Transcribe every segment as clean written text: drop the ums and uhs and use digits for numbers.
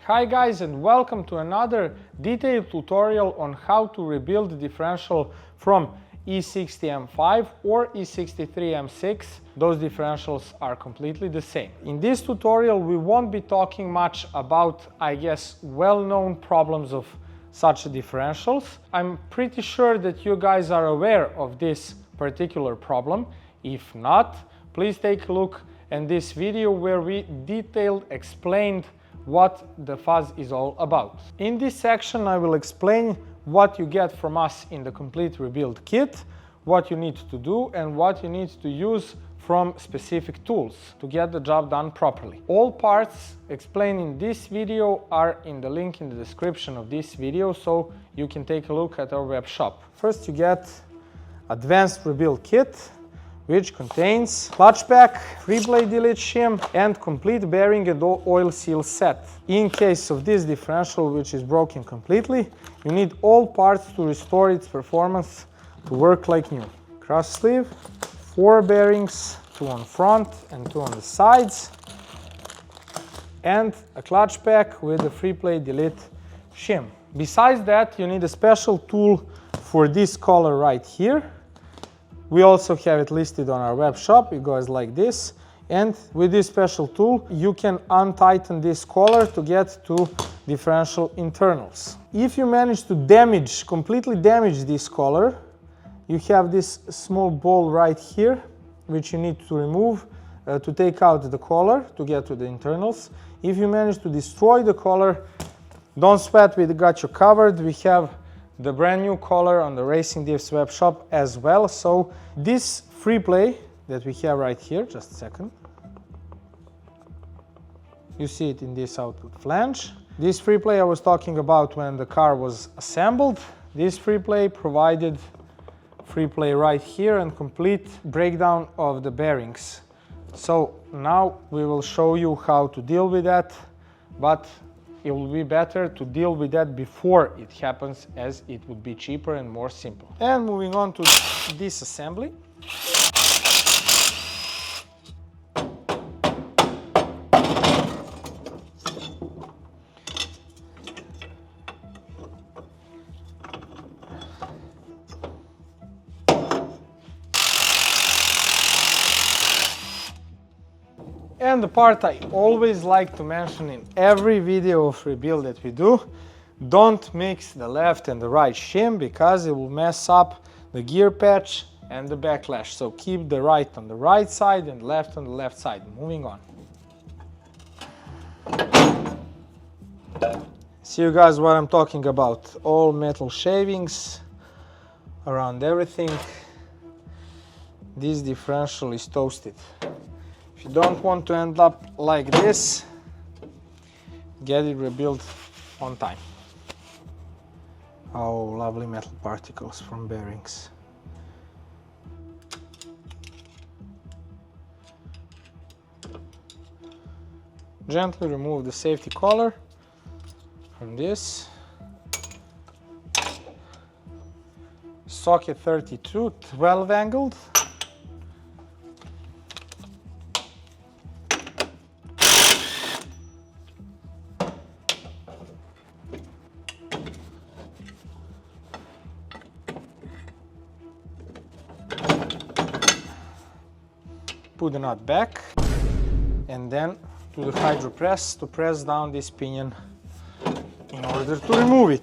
Hi guys, and welcome to another detailed tutorial on how to rebuild the differential from E60 M5 or E63 M6. Those differentials are completely the same. In this tutorial we won't be talking much about, I guess, well-known problems of such differentials. I'm pretty sure that you guys are aware of this particular problem. If not, please take a look at this video where we detailed explained what the fuzz is all about. In this section I will explain what you get from us in the complete rebuild kit, what you need to do and what you need to use from specific tools to get the job done properly. All parts explained in this video are in the link in the description of this video, so you can take a look at our web shop. First you get advanced rebuild kit, which contains clutch pack, 3-blade delete shim and complete bearing and oil seal set. In case of this differential, which is broken completely, you need all parts to restore its performance to work like new. Cross sleeve, 4 bearings, 2 on front and 2 on the sides, and a clutch pack with a 3-blade delete shim. Besides that, you need a special tool for this collar right here. We also have it listed on our web shop. It goes like this, and with this special tool you can untighten this collar to get to differential internals. If you manage to completely damage this collar, you have this small ball right here which you need to remove to take out the collar to get to the internals. If you manage to destroy the collar, don't sweat, we got you covered. We have the brand new collar on the RacingDiffs web shop as well. So this free play that we have right here, just a second, you see it in this output flange. This free play I was talking about when the car was assembled. This free play provided free play right here and complete breakdown of the bearings. So now we will show you how to deal with that, but it will be better to deal with that before it happens, as it would be cheaper and more simple. And moving on to disassembly. And the part I always like to mention in every video of rebuild that we do, don't mix the left and the right shim because it will mess up the gear patch and the backlash. So keep the right on the right side and left on the left side. Moving on. See you guys what I'm talking about. All metal shavings around everything. This differential is toasted. If you don't want to end up like this, get it rebuilt on time. Oh, lovely metal particles from bearings. Gently remove the safety collar from this. Socket 32, 12 angled. Put the nut back and then to the hydro press to press down this pinion in order to remove it.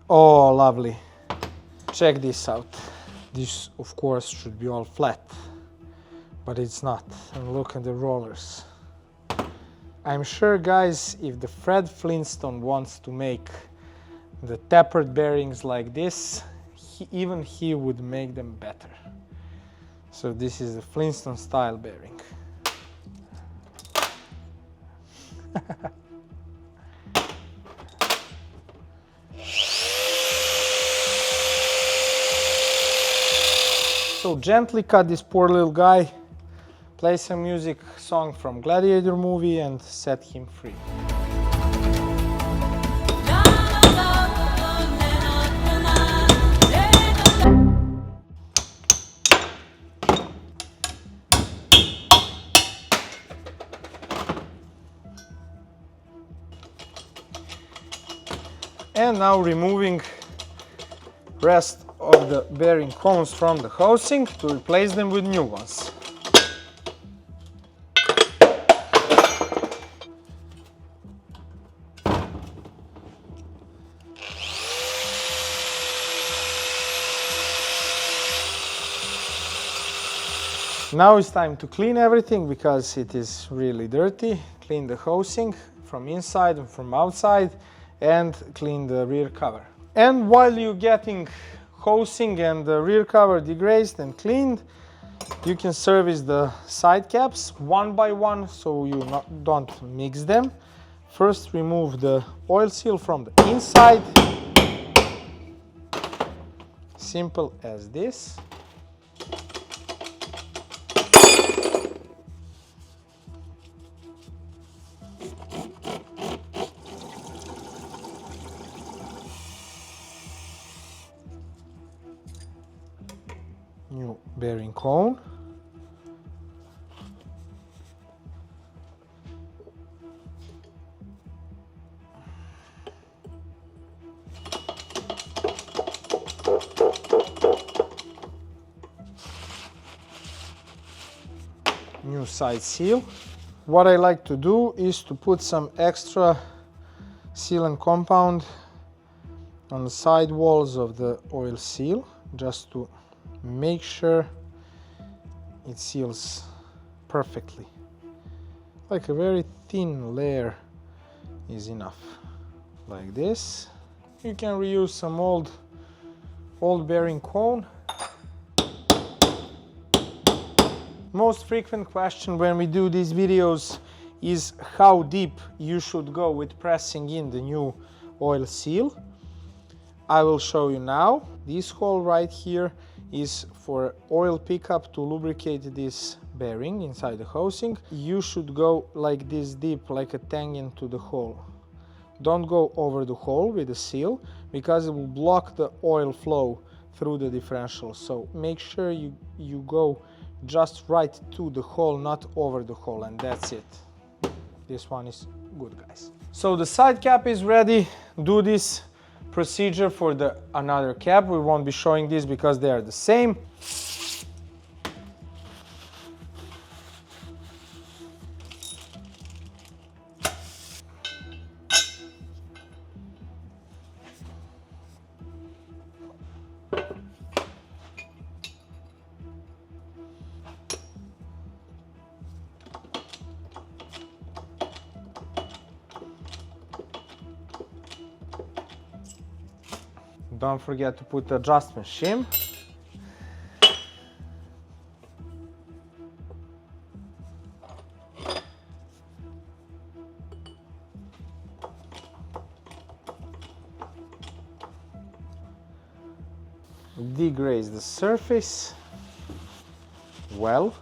Oh, lovely. Check this out. This, of course, should be all flat, but it's not. And look at the rollers. I'm sure, guys, if the Fred Flintstone wants to make the tapered bearings like this, even he would make them better. So this is the Flintstone style bearing. So gently cut this poor little guy, play some music, song from Gladiator movie, and set him free. And now removing rest of the bearing cones from the housing to replace them with new ones. Now it's time to clean everything because it is really dirty. Clean the housing from inside and from outside and clean the rear cover. And while you're getting housing and the rear cover degrazed and cleaned, you can service the side caps one by one so you don't mix them. First remove the oil seal from the inside. Simple as this. New bearing cone. New side seal. What I like to do is to put some extra sealant compound on the side walls of the oil seal, just to make sure it seals perfectly. Like a very thin layer is enough. Like this. You can reuse some old bearing cone. Most frequent question when we do these videos is how deep you should go with pressing in the new oil seal. I will show you now. This hole right here is for oil pickup to lubricate this bearing inside the housing. You should go like this deep, like a tangent to the hole. Don't go over the hole with the seal because it will block the oil flow through the differential. So make sure you go just right to the hole, not over the hole, and that's it. This one is good, guys. So the side cap is ready. Do this procedure for the another cap. We won't be showing this because they are the same. Don't forget to put the adjustment shim. Deglaze the surface well.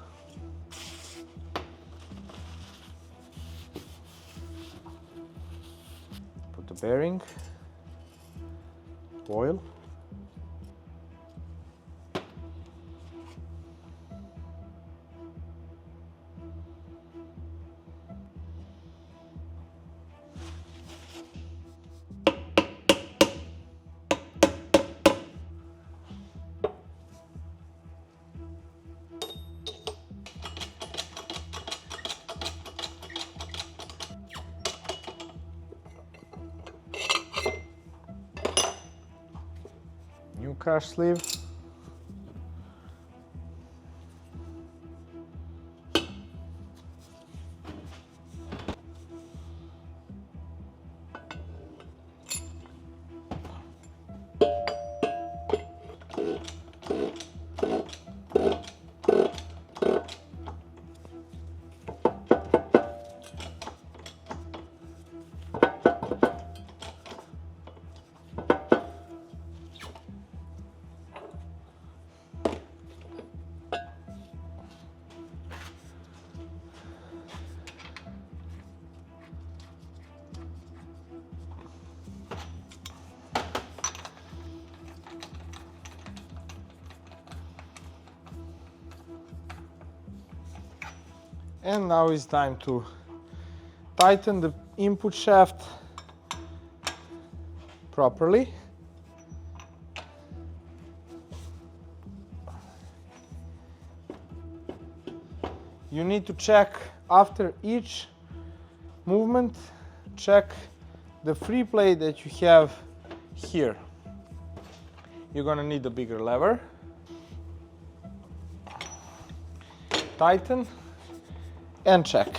Put the bearing, oil. New crash sleeve. And now it's time to tighten the input shaft properly. You need to check after each movement, check the free play that you have here. You're gonna need a bigger lever. Tighten and check.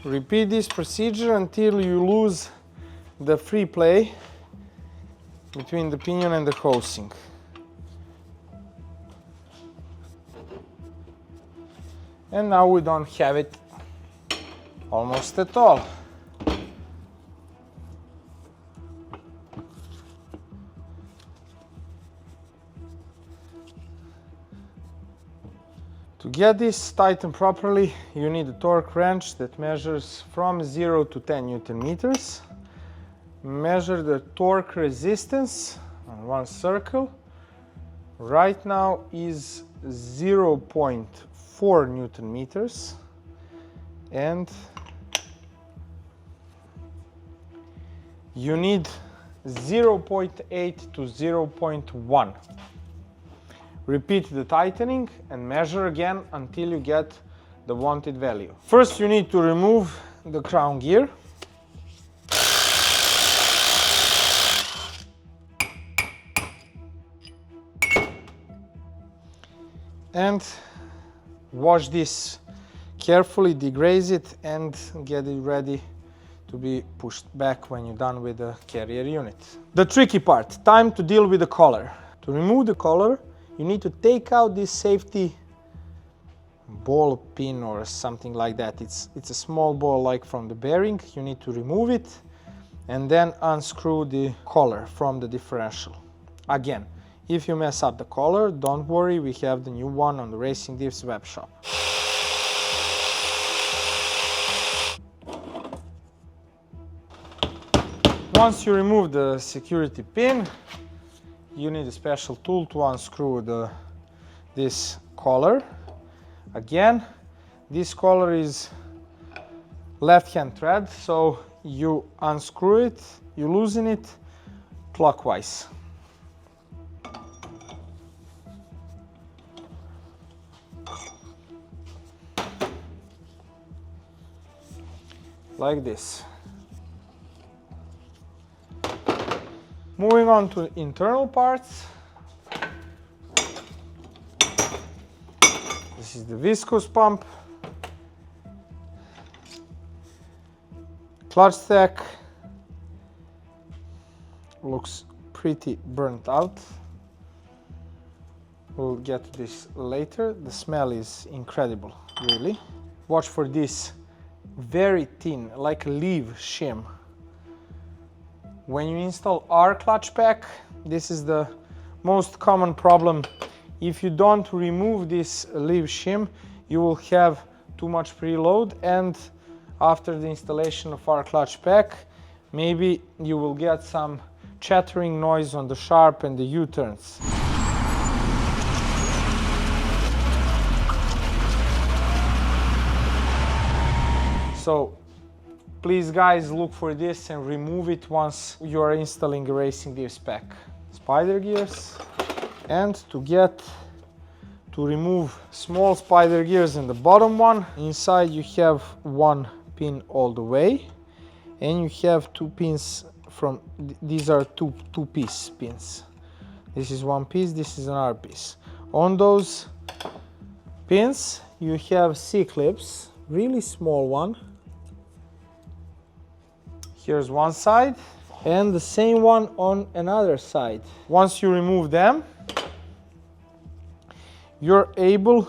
Repeat this procedure until you lose the free play between the pinion and the housing. And now we don't have it almost at all. To get this tightened properly, you need a torque wrench that measures from 0 to 10 Newton meters. Measure the torque resistance on one circle. Right now is 0.4 Newton meters, and you need 0.8 to 0.1. Repeat the tightening and measure again until you get the wanted value. First, you need to remove the crown gear. And wash this carefully, degrease it, and get it ready to be pushed back when you're done with the carrier unit. The tricky part, time to deal with the collar. To remove the collar, you need to take out this safety ball pin or something like that. It's a small ball like from the bearing. You need to remove it and then unscrew the collar from the differential. Again, if you mess up the collar, don't worry, we have the new one on the RacingDiffs web shop. Once you remove the security pin, you need a special tool to unscrew this collar. Again, this collar is left-hand thread, so you unscrew it, you loosen it clockwise. Like this. Moving on to internal parts. This is the viscous pump, clutch stack, looks pretty burnt out. We'll get to this later. The smell is incredible, really. Watch for this very thin, like a leaf shim. When you install our clutch pack, this is the most common problem. If you don't remove this leaf shim, you will have too much preload, and after the installation of our clutch pack, maybe you will get some chattering noise on the sharp and the U-turns. So please guys, look for this and remove it once you are installing a RacingDiffs pack. Spider gears, and to remove small spider gears in the bottom one, inside you have one pin all the way, and you have two pins from, these are two piece pins. This is one piece, this is another piece. On those pins you have C-clips, really small one. Here's one side and the same one on another side. Once you remove them, you're able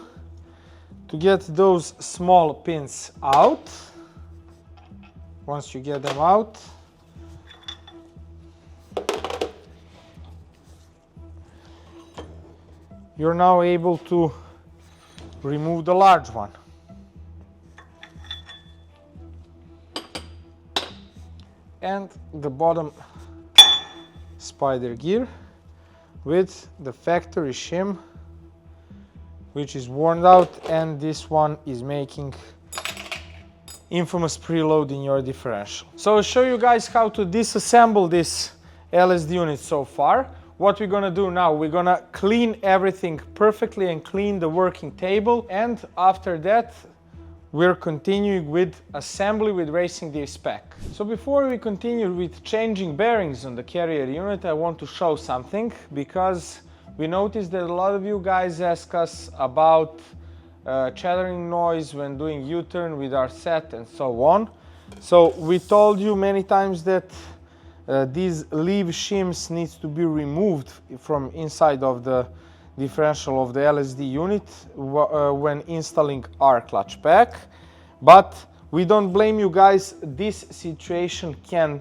to get those small pins out. Once you get them out, you're now able to remove the large one. And the bottom spider gear with the factory shim, which is worn out, and this one is making infamous preload in your differential. So I'll show you guys how to disassemble this LSD unit so far. What we're gonna do now, we're gonna clean everything perfectly and clean the working table, and after that we're continuing with assembly with RacingDiffs spec. So before we continue with changing bearings on the carrier unit, I want to show something, because we noticed that a lot of you guys ask us about chattering noise when doing U-turn with our set and so on. So we told you many times that these leaf shims needs to be removed from inside of the differential of the LSD unit when installing our clutch pack. But we don't blame you guys, this situation can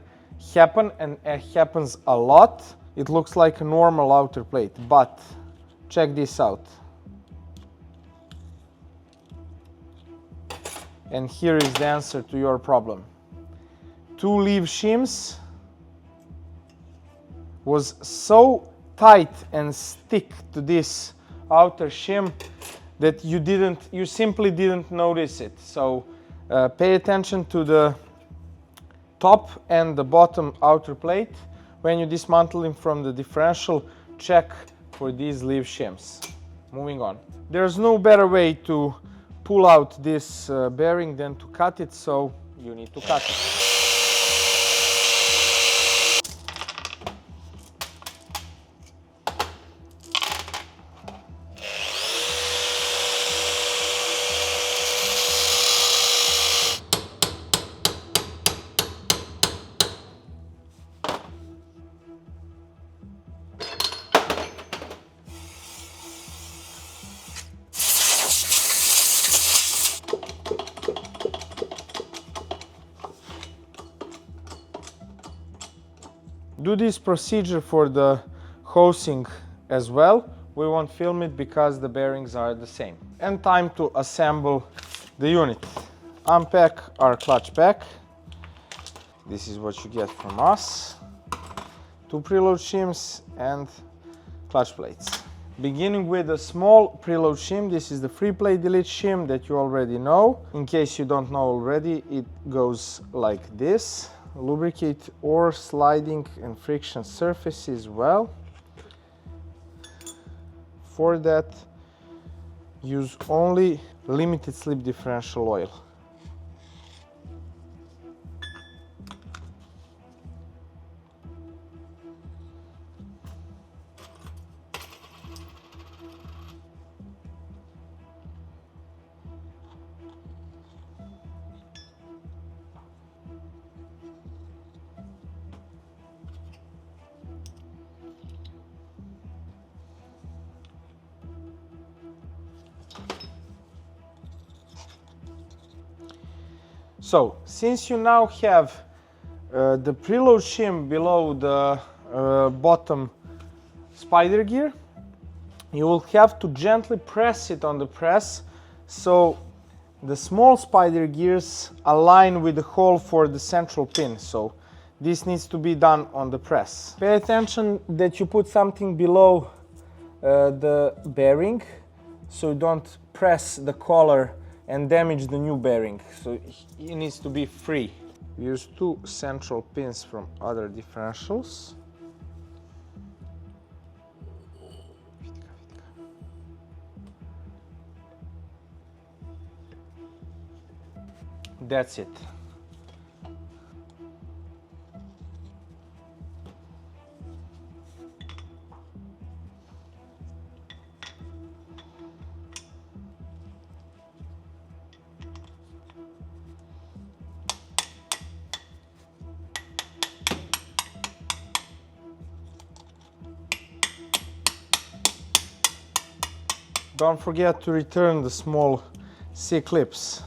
happen, and it happens a lot. It looks like a normal outer plate, but check this out. And here is the answer to your problem. Two leaf shims was so tight and stick to this outer shim that you simply didn't notice it. So pay attention to the top and the bottom outer plate. When you dismantle them from the differential, check for these leaf shims. Moving on. There's no better way to pull out this bearing than to cut it, so you need to cut it. Do this procedure for the hosing as well. We won't film it because the bearings are the same. And time to assemble the unit. Unpack our clutch pack. This is what you get from us. Two preload shims and clutch plates. Beginning with a small preload shim. This is the free plate delete shim that you already know. In case you don't know already, it goes like this. Lubricate or sliding and friction surfaces well. For that, use only limited slip differential oil. So, since you now have the preload shim below the bottom spider gear, you will have to gently press it on the press so the small spider gears align with the hole for the central pin. So this needs to be done on the press. Pay attention that you put something below the bearing so you don't press the collar and damage the new bearing, so it needs to be free. Use two central pins from other differentials. That's it. Don't forget to return the small C-clips.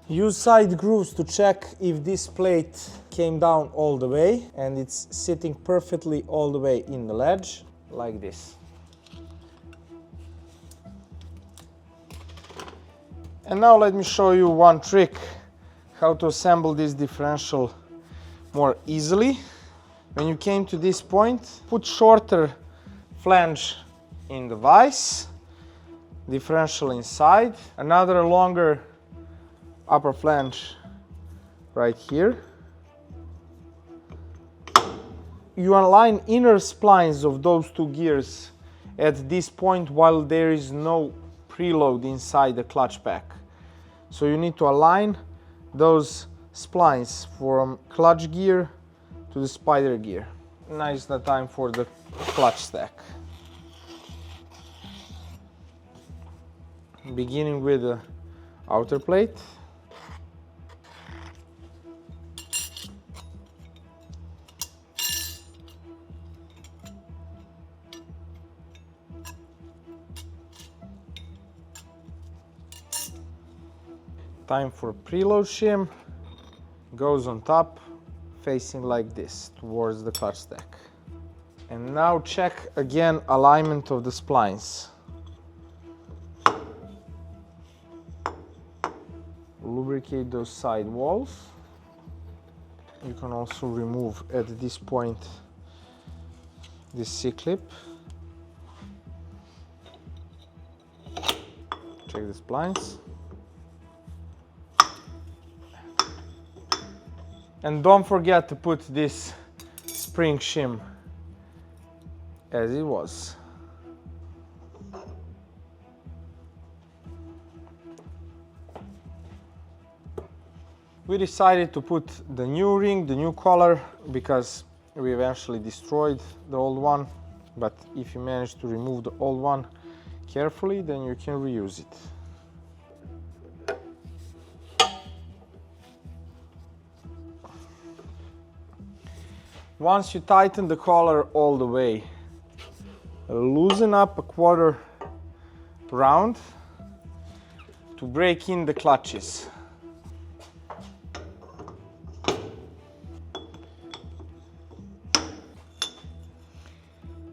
Use side grooves to check if this plate came down all the way and it's sitting perfectly all the way in the ledge. like this. And now let me show you one trick how to assemble this differential more easily. When you came to this point, put shorter flange in the vise, differential inside, another longer upper flange right here. You align inner splines of those two gears at this point while there is no preload inside the clutch pack. So you need to align those splines from clutch gear to the spider gear. Now is the time for the clutch stack. Beginning with the outer plate. Time for preload shim. Goes on top, facing like this towards the clutch stack. And now check again alignment of the splines. Lubricate those side walls. You can also remove at this point this C-clip. Check the splines. And don't forget to put this spring shim as it was. We decided to put the new ring, the new collar, because we eventually destroyed the old one. But if you manage to remove the old one carefully, then you can reuse it. Once you tighten the collar all the way, loosen up a quarter round to break in the clutches.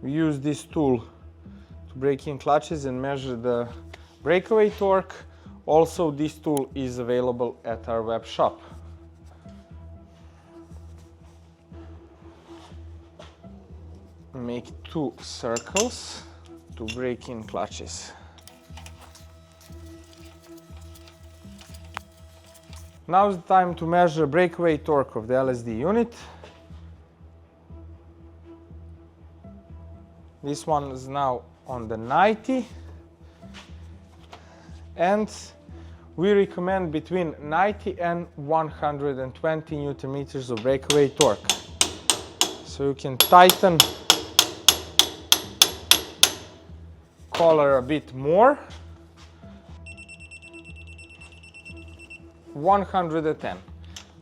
We use this tool to break in clutches and measure the breakaway torque. Also, this tool is available at our web shop. Make 2 circles to break in clutches. Now is the time to measure breakaway torque of the LSD unit. This one is now on the 90, and we recommend between 90 and 120 Newton meters of breakaway torque. So you can tighten collar a bit more. 110.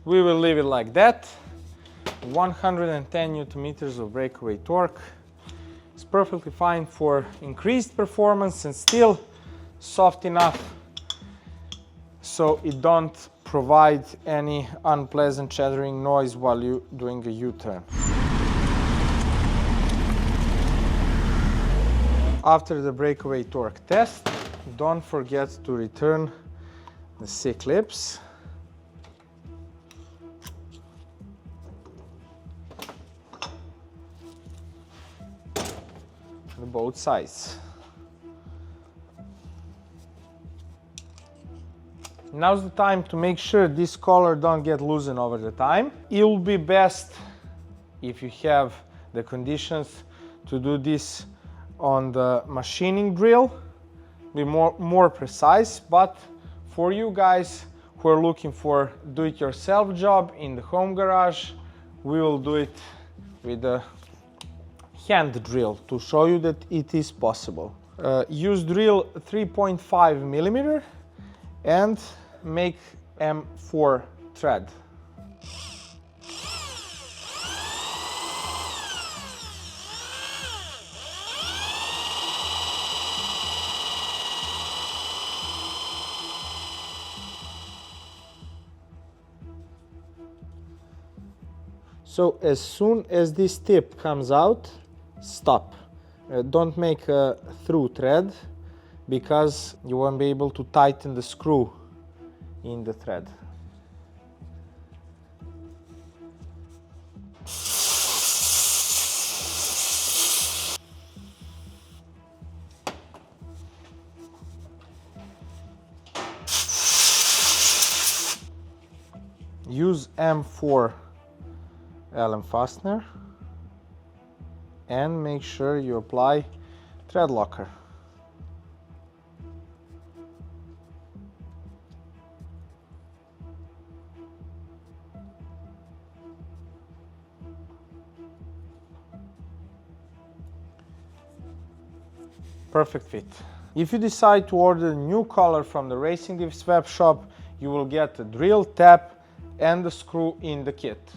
We will leave it like that. 110 Newton meters of breakaway torque. It's perfectly fine for increased performance and still soft enough so it don't provide any unpleasant chattering noise while you're doing a U-turn. After the breakaway torque test, don't forget to return the C-clips. Both sides. Now's the time to make sure this collar don't get loosened over the time. It will be best if you have the conditions to do this on the machining drill, be more precise, but for you guys who are looking for do-it-yourself job in the home garage, we will do it with the hand drill to show you that it is possible. Use drill 3.5 millimeter and make M4 thread. So as soon as this tip comes out, stop. Don't make a through thread because you won't be able to tighten the screw in the thread. Use M4 Allen fastener and make sure you apply thread locker. Perfect fit. If you decide to order a new color from the RacingDiffs web shop, you will get a drill, tap and the screw in the kit.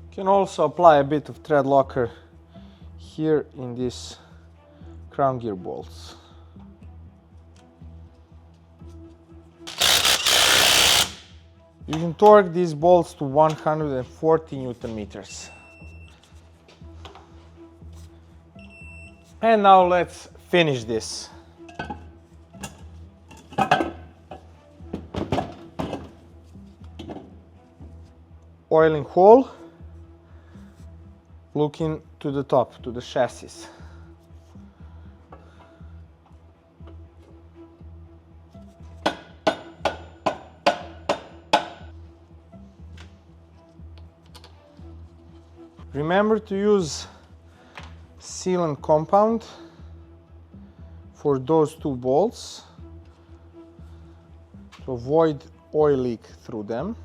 You can also apply a bit of thread locker here in these crown gear bolts. You can torque these bolts to 140 Newton meters. And now let's finish this. Oiling hole, looking to the top, to the chassis. Remember to use sealant compound for those two bolts to avoid oil leak through them.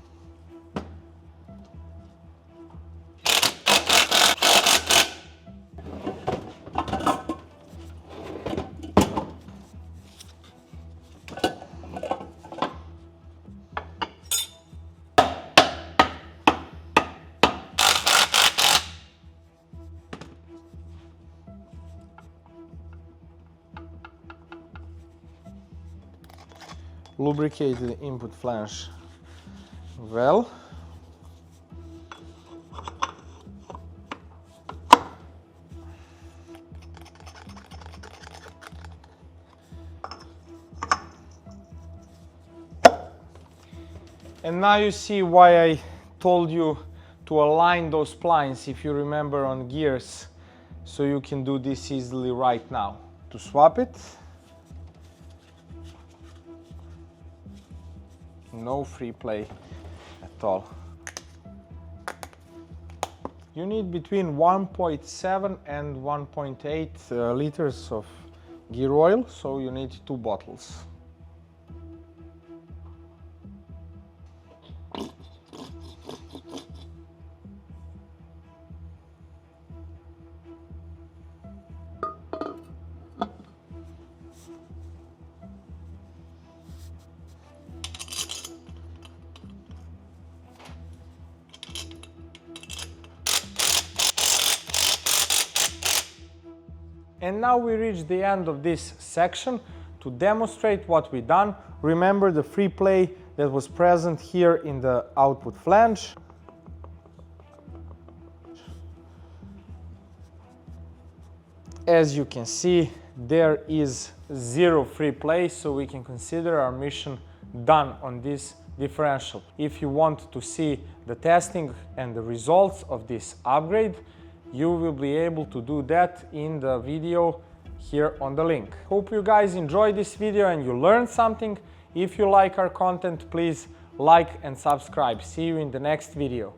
Lubricate the input flange well. And now you see why I told you to align those splines, if you remember, on gears, so you can do this easily right now. To swap it, no free play at all. You need between 1.7 and 1.8 liters of gear oil, so you need 2 bottles. And now we reach the end of this section. To demonstrate what we done, remember the free play that was present here in the output flange. As you can see, there is 0 free play, so we can consider our mission done on this differential. If you want to see the testing and the results of this upgrade, you will be able to do that in the video here on the link. Hope you guys enjoyed this video and you learned something. If you like our content, please like and subscribe. See you in the next video.